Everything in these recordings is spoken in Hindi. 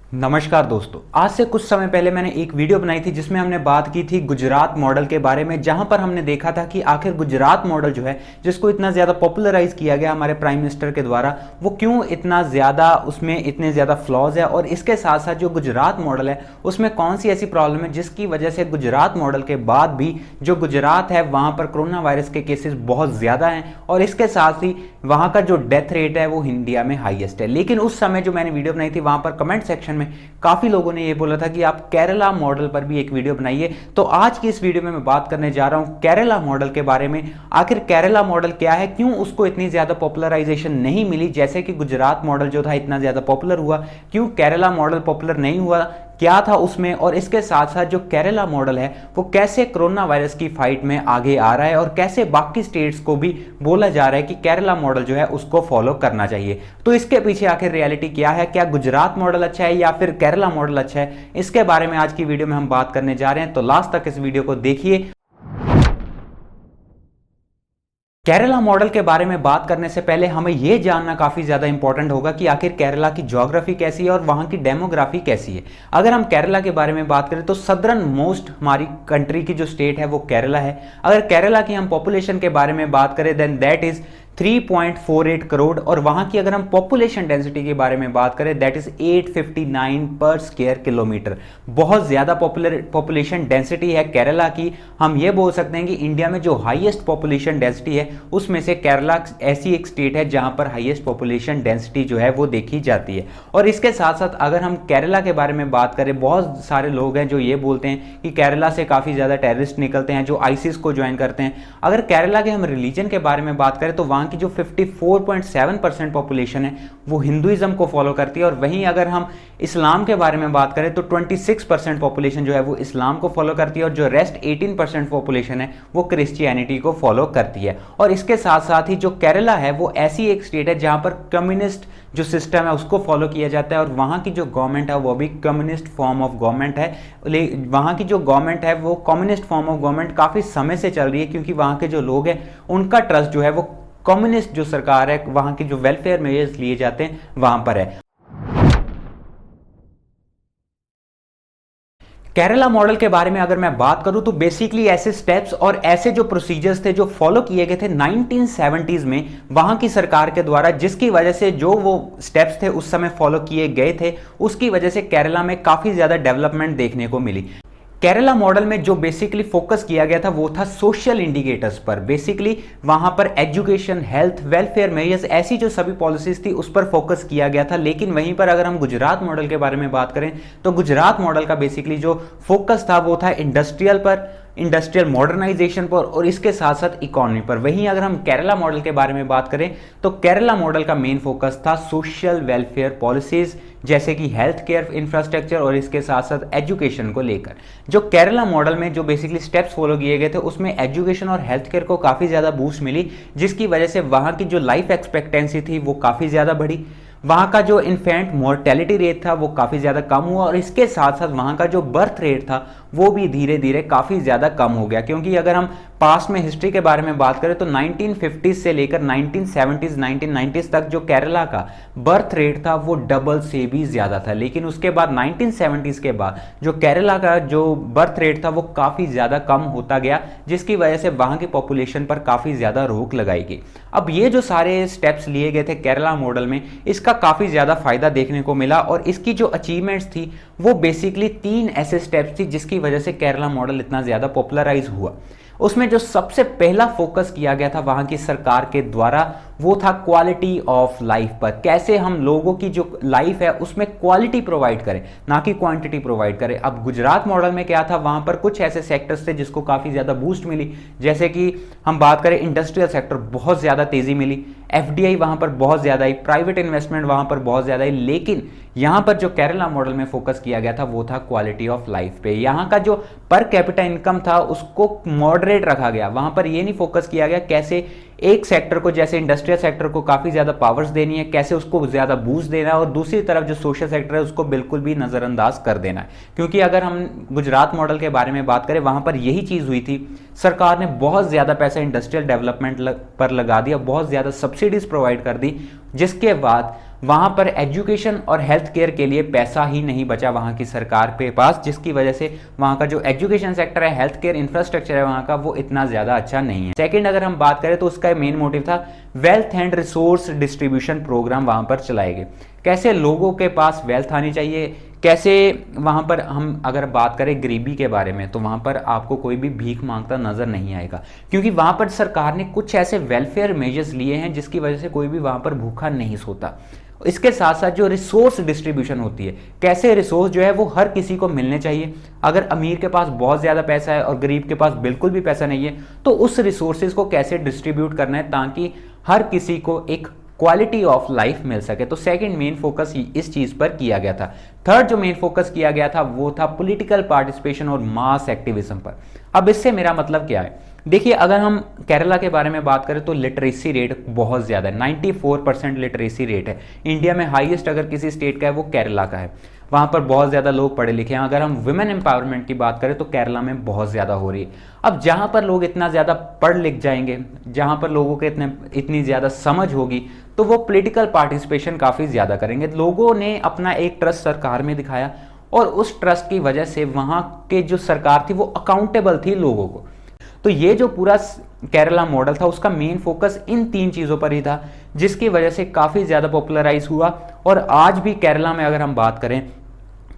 नमस्कार दोस्तों। आज से कुछ समय पहले मैंने एक वीडियो बनाई थी जिसमें हमने बात की थी गुजरात मॉडल के बारे में, जहां पर हमने देखा था कि आखिर गुजरात मॉडल जो है जिसको इतना ज़्यादा पॉपुलराइज किया गया हमारे प्राइम मिनिस्टर के द्वारा, वो क्यों इतना ज़्यादा उसमें इतने ज़्यादा फ्लॉज है और इसके साथ साथ जो गुजरात मॉडल है उसमें कौन सी ऐसी प्रॉब्लम है जिसकी वजह से गुजरात मॉडल के बाद भी जो गुजरात है वहाँ पर कोरोना वायरस के केसेस बहुत ज़्यादा हैं और इसके साथ ही वहाँ का जो डेथ रेट है वो इंडिया में हाईएस्ट है। लेकिन उस समय जो मैंने वीडियो बनाई थी वहाँ पर कमेंट सेक्शन में काफी लोगों ने ये बोला था कि आप केरला मॉडल पर भी एक वीडियो बनाइए। तो आज की इस वीडियो में मैं बात करने जा रहा हूं केरला मॉडल के बारे में। आखिर केरला मॉडल क्या है, क्यों उसको इतनी ज्यादा पॉपुलराइजेशन नहीं मिली जैसे कि गुजरात मॉडल जो था इतना ज्यादा पॉपुलर हुआ, क्यों केरला मॉडल पॉपुलर नहीं हुआ, क्या था उसमें, और इसके साथ साथ जो केरला मॉडल है वो कैसे कोरोना वायरस की फाइट में आगे आ रहा है और कैसे बाकी स्टेट्स को भी बोला जा रहा है कि केरला मॉडल जो है उसको फॉलो करना चाहिए। तो इसके पीछे आखिर रियलिटी क्या है, क्या गुजरात मॉडल अच्छा है या फिर केरला मॉडल अच्छा है, इसके बारे में आज की वीडियो में हम बात करने जा रहे हैं। तो लास्ट तक इस वीडियो को देखिए। केरला मॉडल के बारे में बात करने से पहले हमें यह जानना काफी ज्यादा इंपॉर्टेंट होगा कि आखिर केरला की ज्योग्राफी कैसी है और वहां की डेमोग्राफी कैसी है। अगर हम केरला के बारे में बात करें तो सदर्न मोस्ट हमारी कंट्री की जो स्टेट है वो केरला है। अगर केरला की हम पॉपुलेशन के बारे में बात करें देन दैट इज 3.48 करोड़ और वहां की अगर हम पॉपुलेशन डेंसिटी के बारे में बात करें दैट इज 859 पर स्क्वायर किलोमीटर। बहुत ज्यादा पॉपुलेशन डेंसिटी है केरला की। हम ये बोल सकते हैं कि इंडिया में जो हाईएस्ट पॉपुलेशन डेंसिटी है उसमें से केरला ऐसी एक स्टेट है जहां पर हाईएस्ट पॉपुलेशन डेंसिटी जो है वो देखी जाती है। और इसके साथ साथ अगर हम केरला के बारे में बात करें, बहुत सारे लोग हैं जो ये बोलते हैं कि केरला से काफी ज्यादा टेररिस्ट निकलते हैं जो आईसिस को ज्वाइन करते हैं। अगर केरला के हम रिलीजन के बारे में बात करें तो वहां की जो 54.7% पॉपुलेशन है वो हिंदुइज्म को फॉलो करती है और वहीं अगर हम इस्लाम के बारे में बात करें तो 26% पॉपुलेशन जो है वो इस्लाम को फॉलो करती है और जो रेस्ट 18% पॉपुलेशन है वो क्रिश्चियनिटी को फॉलो करती है। और इसके साथ साथ ही जो केरला है वो ऐसी एक स्टेट है जहां पर कम्युनिस्ट जो सिस्टम है उसको फॉलो किया जाता है और वहां की जो गवर्नमेंट है वो भी कम्युनिस्ट फॉर्म ऑफ गवर्नमेंट है। वहां की जो गवर्नमेंट है वो कम्युनिस्ट फॉर्म ऑफ गवर्नमेंट काफी समय से चल रही है क्योंकि वहां के जो लोग हैं उनका ट्रस्ट जो है वो कम्युनिस्ट जो सरकार है वहां के जो वेलफेयर मेजर्स लिए जाते हैं वहां पर है। केरला मॉडल के बारे में अगर मैं बात करूं तो बेसिकली ऐसे स्टेप्स और ऐसे जो प्रोसीजर्स थे जो फॉलो किए गए थे 1970s में वहां की सरकार के द्वारा, जिसकी वजह से जो वो स्टेप्स थे उस समय फॉलो किए गए थे उसकी वजह से केरला में काफी ज्यादा डेवलपमेंट देखने को मिली। केरला मॉडल में जो बेसिकली फोकस किया गया था वो था सोशल इंडिकेटर्स पर। बेसिकली वहां पर एजुकेशन, हेल्थ, वेलफेयर मेजर्स, ऐसी जो सभी पॉलिसीज थी उस पर फोकस किया गया था। लेकिन वहीं पर अगर हम गुजरात मॉडल के बारे में बात करें तो गुजरात मॉडल का बेसिकली जो फोकस था वो था इंडस्ट्रियल पर, इंडस्ट्रियल मॉडर्नाइजेशन पर और इसके साथ साथ इकोनॉमी पर। वहीं अगर हम केरला मॉडल के बारे में बात करें तो केरला मॉडल का मेन फोकस था सोशल वेलफेयर पॉलिसीज जैसे कि हेल्थ केयर इंफ्रास्ट्रक्चर और इसके साथ साथ एजुकेशन को लेकर। जो केरला मॉडल में जो बेसिकली स्टेप्स फॉलो किए गए थे उसमें एजुकेशन और हेल्थ केयर को काफ़ी ज़्यादा बूस्ट मिली, जिसकी वजह से वहाँ की जो लाइफ एक्सपेक्टेंसी थी वो काफ़ी ज़्यादा बढ़ी। वहाँ का जो इन्फेंट मोर्टेलिटी रेट था वो काफ़ी ज़्यादा कम हुआ और इसके साथ साथ वहाँ का जो बर्थ रेट था वो भी धीरे धीरे काफ़ी ज़्यादा कम हो गया। क्योंकि अगर हम पास्ट में हिस्ट्री के बारे में बात करें तो 1950s से लेकर 1970s 1990s तक जो केरला का बर्थ रेट था वो डबल से भी ज़्यादा था। लेकिन उसके बाद 1970s के बाद जो केरला का जो बर्थ रेट था वो काफ़ी ज़्यादा कम होता गया, जिसकी वजह से वहाँ की पॉपुलेशन पर काफ़ी ज़्यादा रोक लगाई गई। अब ये जो सारे स्टेप्स लिए गए थे केरला मॉडल में, इसका काफ़ी ज़्यादा फायदा देखने को मिला और इसकी जो अचीवमेंट्स थी वो बेसिकली 3 ऐसे स्टेप्स थी जिसकी वजह से केरला मॉडल इतना ज़्यादा पॉपुलराइज हुआ। उसमें जो सबसे पहला फोकस किया गया था वहां की सरकार के द्वारा वो था क्वालिटी ऑफ लाइफ पर। कैसे हम लोगों की जो लाइफ है उसमें क्वालिटी प्रोवाइड करें, ना कि क्वांटिटी प्रोवाइड करें। अब गुजरात मॉडल में क्या था, वहां पर कुछ ऐसे सेक्टर्स थे जिसको काफ़ी ज़्यादा बूस्ट मिली। जैसे कि हम बात करें इंडस्ट्रियल सेक्टर, बहुत ज़्यादा तेज़ी मिली, एफडीआई वहां पर बहुत ज़्यादा आई, प्राइवेट इन्वेस्टमेंट वहां पर बहुत ज़्यादा आई। लेकिन यहाँ पर जो केरला मॉडल में फोकस किया गया था वो था क्वालिटी ऑफ लाइफ पे। यहाँ का जो पर कैपिटा इनकम था उसको मॉडरेट रखा गया। वहां पर ये नहीं फोकस किया गया कैसे एक सेक्टर को, जैसे इंडस्ट्रियल सेक्टर को काफ़ी ज़्यादा पावर्स देनी है, कैसे उसको ज़्यादा बूस्ट देना है और दूसरी तरफ जो सोशल सेक्टर है उसको बिल्कुल भी नज़रअंदाज कर देना है। क्योंकि अगर हम गुजरात मॉडल के बारे में बात करें वहाँ पर यही चीज़ हुई थी। सरकार ने बहुत ज़्यादा पैसा इंडस्ट्रियल डेवलपमेंट पर लगा दिया, बहुत ज़्यादा सब्सिडीज़ प्रोवाइड कर दी, जिसके बाद वहां पर एजुकेशन और हेल्थ केयर के लिए पैसा ही नहीं बचा वहां की सरकार के पास, जिसकी वजह से वहां का जो एजुकेशन सेक्टर है, हेल्थ केयर इंफ्रास्ट्रक्चर है वहां का, वो इतना ज्यादा अच्छा नहीं है। सेकंड अगर हम बात करें तो उसका मेन मोटिव था wealth and resource distribution program वहां पर चलाए गए। कैसे लोगों के पास वेल्थ आनी चाहिए, कैसे वहां पर हम अगर बात करें गरीबी के बारे में तो वहां पर आपको कोई भी भीख मांगता नजर नहीं आएगा, क्योंकि वहां पर सरकार ने कुछ ऐसे वेलफेयर मेजर्स लिए हैं जिसकी वजह से कोई भी वहां पर भूखा नहीं सोता। इसके साथ साथ जो रिसोर्स डिस्ट्रीब्यूशन होती है, कैसे रिसोर्स जो है वो हर किसी को मिलने चाहिए। अगर अमीर के पास बहुत ज़्यादा पैसा है और गरीब के पास बिल्कुल भी पैसा नहीं है तो उस रिसोर्सेज को कैसे डिस्ट्रीब्यूट करना है ताकि हर किसी को एक क्वालिटी ऑफ लाइफ मिल सके। तो सेकंड मेन फोकस इस चीज़ पर किया गया था। थर्ड जो मेन फोकस किया गया था वो था पॉलिटिकल पार्टिसिपेशन और मास एक्टिविज्म पर। अब इससे मेरा मतलब क्या है, देखिए अगर हम केरला के बारे में बात करें तो लिटरेसी रेट बहुत ज़्यादा है, 94% लिटरेसी रेट है। इंडिया में हाईएस्ट अगर किसी स्टेट का है वो केरला का है, वहाँ पर बहुत ज़्यादा लोग पढ़े लिखे हैं। अगर हम वुमेन एम्पावरमेंट की बात करें तो केरला में बहुत ज़्यादा हो रही है। अब जहाँ पर लोग इतना ज़्यादा पढ़ लिख जाएंगे, जहाँ पर लोगों के इतनी ज़्यादा समझ होगी तो वो पॉलिटिकल पार्टिसिपेशन काफ़ी ज़्यादा करेंगे। लोगों ने अपना एक ट्रस्ट सरकार में दिखाया और उस ट्रस्ट की वजह से वहाँ के जो सरकार थी वो अकाउंटेबल थी लोगों को। तो ये जो पूरा केरला मॉडल था उसका मेन फोकस इन तीन चीज़ों पर ही था, जिसकी वजह से काफ़ी ज़्यादा पॉपुलराइज हुआ। और आज भी केरला में अगर हम बात करें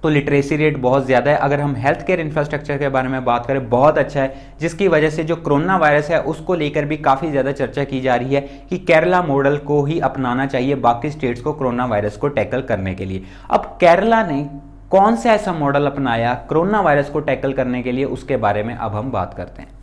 तो लिटरेसी रेट बहुत ज़्यादा है। अगर हम हेल्थ केयर इंफ्रास्ट्रक्चर के बारे में बात करें बहुत अच्छा है, जिसकी वजह से जो कोरोना वायरस है उसको लेकर भी काफ़ी ज़्यादा चर्चा की जा रही है कि केरला मॉडल को ही अपनाना चाहिए बाकी स्टेट्स को कोरोना वायरस को टैकल करने के लिए। अब केरला ने कौन सा ऐसा मॉडल अपनाया कोरोना वायरस को टैकल करने के लिए, उसके बारे में अब हम बात करते हैं।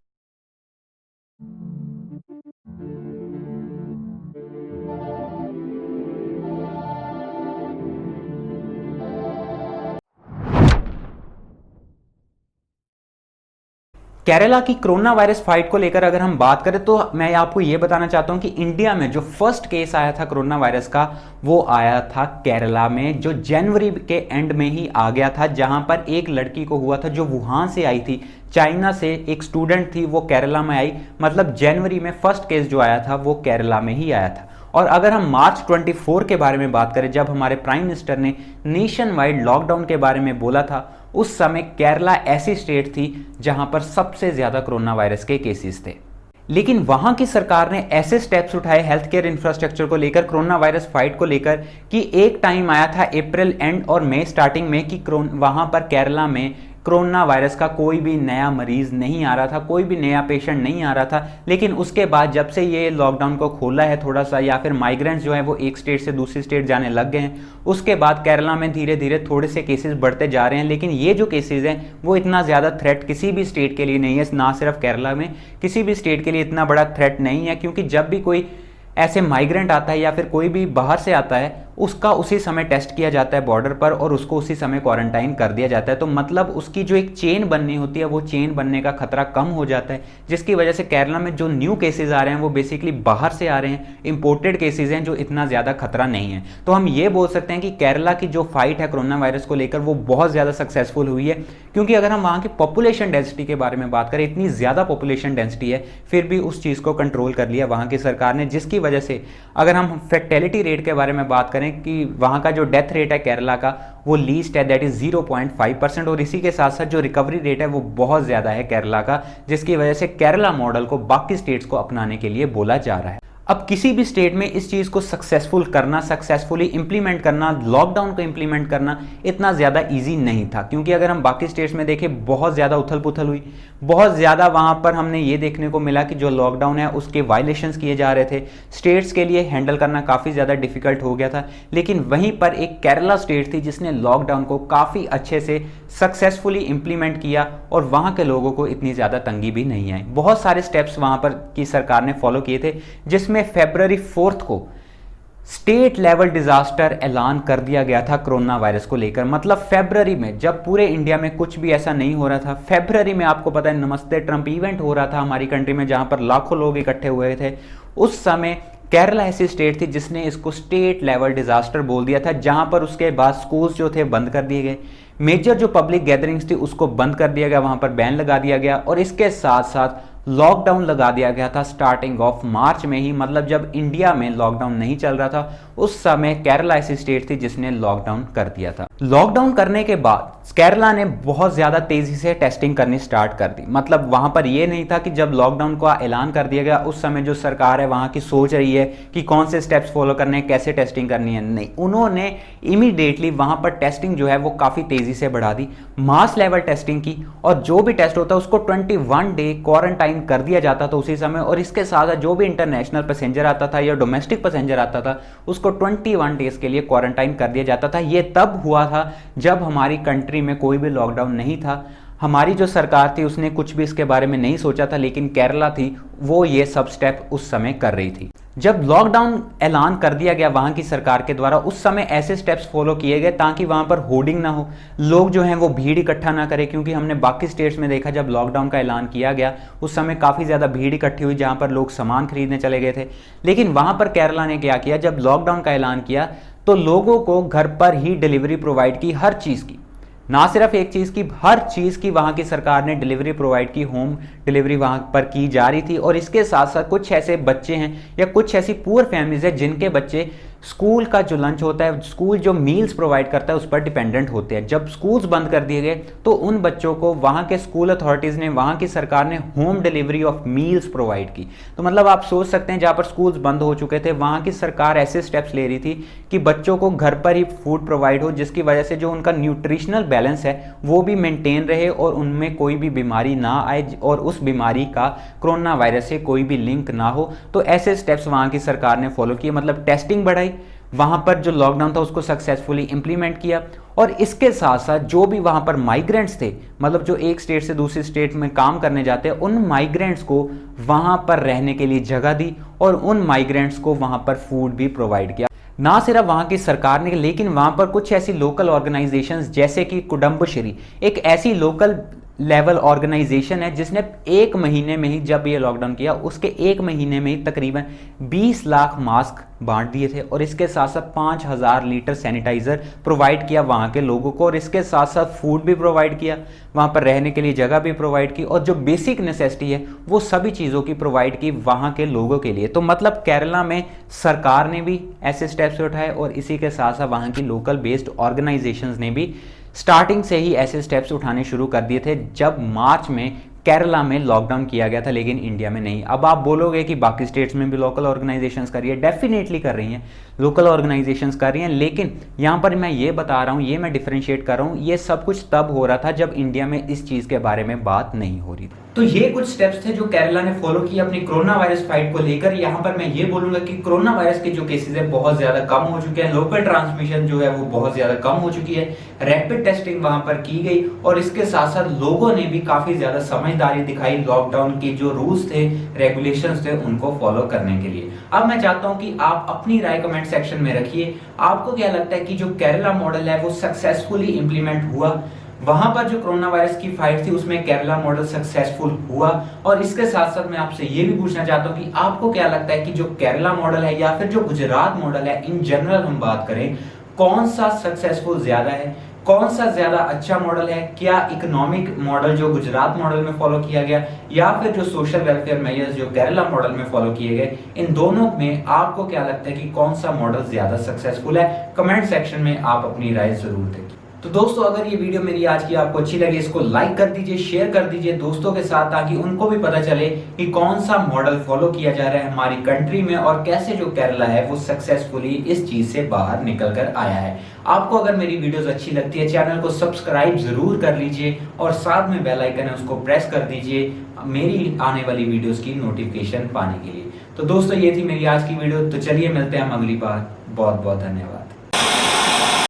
केरला की कोरोना वायरस फाइट को लेकर अगर हम बात करें तो मैं आपको यह बताना चाहता हूं कि इंडिया में जो फर्स्ट केस आया था कोरोना वायरस का वो आया था केरला में, जो जनवरी के एंड में ही आ गया था, जहां पर एक लड़की को हुआ था जो वुहान से आई थी, चाइना से एक स्टूडेंट थी, वो केरला में आई। मतलब जनवरी में फर्स्ट केस जो आया था वो केरला में ही आया था। और अगर हम मार्च 24 के बारे में बात करें, जब हमारे प्राइम मिनिस्टर ने नेशन वाइड लॉकडाउन के बारे में बोला था, उस समय केरला ऐसी स्टेट थी जहां पर सबसे ज्यादा कोरोना वायरस के केसेस थे। लेकिन वहां की सरकार ने ऐसे स्टेप्स उठाए हेल्थ केयर इंफ्रास्ट्रक्चर को लेकर, कोरोना वायरस फाइट को लेकर, कि एक टाइम आया था अप्रैल एंड और मई स्टार्टिंग में कि वहां पर केरला में कोरोना वायरस का कोई भी नया मरीज नहीं आ रहा था, कोई भी नया पेशेंट नहीं आ रहा था। लेकिन उसके बाद जब से ये लॉकडाउन को खोला है थोड़ा सा, या फिर माइग्रेंट्स जो है वो एक स्टेट से दूसरी स्टेट जाने लग गए हैं, उसके बाद केरला में धीरे धीरे थोड़े से केसेस बढ़ते जा रहे हैं। लेकिन ये जो केसेस हैं वो इतना ज़्यादा थ्रेट किसी भी स्टेट के लिए नहीं है, ना सिर्फ केरला में, किसी भी स्टेट के लिए इतना बड़ा थ्रेट नहीं है। क्योंकि जब भी कोई ऐसे माइग्रेंट आता है या फिर कोई भी बाहर से आता है, उसका उसी समय टेस्ट किया जाता है बॉर्डर पर और उसको उसी समय क्वारंटाइन कर दिया जाता है। तो मतलब उसकी जो एक चेन बननी होती है वो चेन बनने का खतरा कम हो जाता है, जिसकी वजह से केरला में जो न्यू केसेस आ रहे हैं वो बेसिकली बाहर से आ रहे हैं, इंपोर्टेड केसेस हैं, जो इतना ज़्यादा खतरा नहीं है। तो हम ये बोल सकते हैं कि केरला की जो फाइट है कोरोना वायरस को लेकर वो बहुत ज़्यादा सक्सेसफुल हुई है। क्योंकि अगर हम वहाँ की पॉपुलेशन डेंसिटी के बारे में बात करें, इतनी ज़्यादा पॉपुलेशन डेंसिटी है, फिर भी उस चीज़ को कंट्रोल कर लिया वहाँ की सरकार ने, जिसकी वजह से अगर हम फैटेलिटी रेट के बारे में बात करें कि वहाँ का जो डेथ रेट है केरला का वो लीस्ट है, दैट इज 0.5%। और इसी के साथ साथ जो रिकवरी रेट है वो बहुत ज़्यादा है केरला का, जिसकी वजह से केरला मॉडल को बाकी स्टेट्स को अपनाने के लिए बोला जा रहा है। अब किसी भी स्टेट में इस चीज़ को सक्सेसफुल करना, सक्सेसफुली इंप्लीमेंट करना, लॉकडाउन को इंप्लीमेंट करना इतना ज़्यादा इजी नहीं था। क्योंकि अगर हम बाकी स्टेट्स में देखें बहुत ज़्यादा उथल पुथल हुई, बहुत ज़्यादा वहाँ पर हमने ये देखने को मिला कि जो लॉकडाउन है उसके वायलेशंस किए जा रहे थे, स्टेट्स के लिए हैंडल करना काफ़ी ज़्यादा डिफिकल्ट हो गया था। लेकिन वहीं पर एक केरला स्टेट थी जिसने लॉकडाउन को काफ़ी अच्छे से सक्सेसफुली इंप्लीमेंट किया और वहाँ के लोगों को इतनी ज़्यादा तंगी भी नहीं आई। बहुत सारे स्टेप्स वहाँ पर की सरकार ने फॉलो किए थे, जिसमें फरवरी 4 को स्टेट लेवल डिजास्टर ऐलान कर दिया गया था कोरोना वायरस को लेकर। मतलब फरवरी में, जब पूरे इंडिया में कुछ भी ऐसा नहीं हो रहा था, फरवरी में आपको पता है नमस्ते ट्रंप इवेंट हो रहा था हमारी कंट्री में, जहां पर लाखों लोग इकट्ठे हुए थे। उस समय केरला ऐसी स्टेट थी जिसने इसको स्टेट लेवल डिजास्टर बोल दिया था, जहां पर उसके बाद स्कूल्स जो थे बंद कर दिए गए, मेजर जो पब्लिक गैदरिंग्स थी उसको बंद कर दिया गया, वहां पर बैन लगा दिया गया। और इसके साथ साथ लॉकडाउन लगा दिया गया था स्टार्टिंग ऑफ मार्च में ही, मतलब जब इंडिया में लॉकडाउन नहीं चल रहा था उस समय केरला ऐसी स्टेट थी जिसने लॉकडाउन कर दिया था। लॉकडाउन करने के बाद केरला ने बहुत ज़्यादा तेज़ी से टेस्टिंग करनी स्टार्ट कर दी। मतलब वहाँ पर यह नहीं था कि जब लॉकडाउन का ऐलान कर दिया गया उस समय जो सरकार है वहाँ की सोच रही है कि कौन से स्टेप्स फॉलो करने हैं, कैसे टेस्टिंग करनी है, नहीं, उन्होंने इमीडिएटली वहाँ पर टेस्टिंग जो है वो काफ़ी तेज़ी से बढ़ा दी, मास लेवल टेस्टिंग की, और जो भी टेस्ट होता है उसको 21 डे क्वारंटाइन कर दिया जाता था उसी समय। और इसके साथ जो भी इंटरनेशनल पैसेंजर आता था या डोमेस्टिक पैसेंजर आता था उसको 21 डेज के लिए क्वारंटाइन कर दिया जाता था। ये तब हुआ था जब हमारी कंट्री में कोई भी लॉकडाउन नहीं था। हमारी जो सरकार थी उसने कुछ भी इसके बारे में नहीं सोचा था, लेकिन केरला थी वो ये सब स्टेप उस समय कर रही थी। जब लॉकडाउन ऐलान कर दिया गया वहाँ की सरकार के द्वारा, उस समय ऐसे स्टेप्स फॉलो किए गए ताकि वहाँ पर होर्डिंग ना हो, लोग जो हैं वो भीड़ इकट्ठा ना करें, क्योंकि हमने बाकी स्टेट्स में देखा जब लॉकडाउन का ऐलान किया गया उस समय काफ़ी ज़्यादा भीड़ इकट्ठी हुई जहाँ पर लोग सामान खरीदने चले गए थे। लेकिन वहाँ पर केरला ने क्या किया, जब लॉकडाउन का ऐलान किया तो लोगों को घर पर ही डिलीवरी प्रोवाइड की, हर चीज़ की, ना सिर्फ एक चीज़ की, हर चीज़ की वहाँ की सरकार ने डिलीवरी प्रोवाइड की, होम डिलीवरी वहाँ पर की जा रही थी। और इसके साथ साथ कुछ ऐसे बच्चे हैं या कुछ ऐसी पुअर फैमिलीज हैं जिनके बच्चे स्कूल का जो लंच होता है, स्कूल जो मील्स प्रोवाइड करता है उस पर डिपेंडेंट होते हैं। जब स्कूल्स बंद कर दिए गए तो उन बच्चों को वहाँ के स्कूल अथॉरिटीज़ ने, वहाँ की सरकार ने home delivery of meals provide की। तो मतलब आप सोच सकते हैं जहाँ पर स्कूल्स बंद हो चुके थे वहाँ की सरकार ऐसे स्टेप्स ले रही थी कि बच्चों को घर पर ही फूड प्रोवाइड हो, जिसकी वजह से जो उनका न्यूट्रिशनल बैलेंस है वो भी मेंटेन रहे और उनमें कोई भी बीमारी ना आए और उस बीमारी का कोरोना वायरस से कोई भी लिंक ना हो। तो ऐसे स्टेप्स वहाँ की सरकार ने फॉलो किए, मतलब टेस्टिंग बढ़ाई, वहाँ पर जो लॉकडाउन था उसको सक्सेसफुली इंप्लीमेंट किया। और इसके साथ साथ जो भी वहाँ पर माइग्रेंट्स थे, मतलब जो एक स्टेट से दूसरी स्टेट में काम करने जाते हैं, उन माइग्रेंट्स को वहाँ पर रहने के लिए जगह दी और उन माइग्रेंट्स को वहाँ पर फूड भी प्रोवाइड किया। ना सिर्फ वहाँ की सरकार ने, लेकिन वहाँ पर कुछ ऐसी लोकल ऑर्गेनाइजेशंस जैसे कि कुडम्बश्री, एक ऐसी लोकल लेवल ऑर्गेनाइजेशन है जिसने एक महीने में ही, जब ये लॉकडाउन किया उसके एक महीने में ही तकरीबन 20 लाख मास्क बांट दिए थे। और इसके साथ साथ 5000 लीटर सैनिटाइजर प्रोवाइड किया वहाँ के लोगों को, और इसके साथ साथ फूड भी प्रोवाइड किया, वहाँ पर रहने के लिए जगह भी प्रोवाइड की, और जो बेसिक नेसेसिटी है वो सभी चीज़ों की प्रोवाइड की वहाँ के लोगों के लिए। तो मतलब केरला में सरकार ने भी ऐसे स्टेप्स उठाए और इसी के साथ साथ वहाँ की लोकल बेस्ड ऑर्गेनाइजेशंस ने भी स्टार्टिंग से ही ऐसे स्टेप्स उठाने शुरू कर दिए थे जब मार्च में केरला में लॉकडाउन किया गया था, लेकिन इंडिया में नहीं। अब आप बोलोगे कि बाकी स्टेट्स में भी लोकल ऑर्गेनाइजेशंस कर रही है, डेफिनेटली कर रही हैं, लोकल ऑर्गेनाइजेशंस कर रही हैं, लेकिन यहाँ पर मैं ये बता रहा हूँ, ये मैं डिफरेंशिएट कर रहा हूँ, ये सब कुछ तब हो रहा था जब इंडिया में इस चीज़ के बारे में बात नहीं हो रही थी। तो ये कुछ स्टेप्स थे जो केरला ने फॉलो किए अपनी कोरोना वायरस फाइट को लेकर। यहाँ पर मैं ये बोलूंगा कि कोरोना वायरस के जो केसेस है बहुत ज्यादा कम हो चुके हैं, लोकल ट्रांसमिशन जो है वो बहुत ज्यादा कम हो चुकी है, रैपिड टेस्टिंग वहां पर की गई, और इसके साथ साथ लोगों ने भी काफी ज्यादा समझदारी दिखाई लॉकडाउन के जो रूल्स थे, रेगुलेशंस थे, उनको फॉलो करने के लिए। अब मैं चाहता हूं कि आप अपनी राय कमेंट सेक्शन में रखिए, आपको क्या लगता है कि जो केरला मॉडल है वो सक्सेसफुली इंप्लीमेंट हुआ, वहां पर जो कोरोना वायरस की फाइट थी उसमें केरला मॉडल सक्सेसफुल हुआ। और इसके साथ साथ मैं आपसे ये भी पूछना चाहता हूं कि आपको क्या लगता है कि जो केरला मॉडल है या फिर जो गुजरात मॉडल है, इन जनरल हम बात करें, कौन सा सक्सेसफुल ज्यादा है, कौन सा ज्यादा अच्छा मॉडल है? क्या इकोनॉमिक मॉडल जो गुजरात मॉडल में फॉलो किया गया या फिर जो सोशल वेलफेयर मेजर्स जो केरला मॉडल में फॉलो किए गए, इन दोनों में आपको क्या लगता है कि कौन सा मॉडल ज्यादा सक्सेसफुल है? कमेंट सेक्शन में आप अपनी राय जरूर दें। तो दोस्तों, अगर ये वीडियो मेरी आज की आपको अच्छी लगी, इसको लाइक कर दीजिए, शेयर कर दीजिए दोस्तों के साथ, ताकि उनको भी पता चले कि कौन सा मॉडल फॉलो किया जा रहा है हमारी कंट्री में और कैसे जो केरला है वो सक्सेसफुली इस चीज से बाहर निकल कर आया है। आपको अगर मेरी वीडियोस अच्छी लगती है, चैनल को सब्सक्राइब जरूर कर लीजिए और साथ में बेल आइकन है उसको प्रेस कर दीजिए मेरी आने वाली वीडियोस की नोटिफिकेशन पाने के लिए। तो दोस्तों, ये थी मेरी आज की वीडियो। तो चलिए मिलते हैं हम अगली बार। बहुत बहुत धन्यवाद।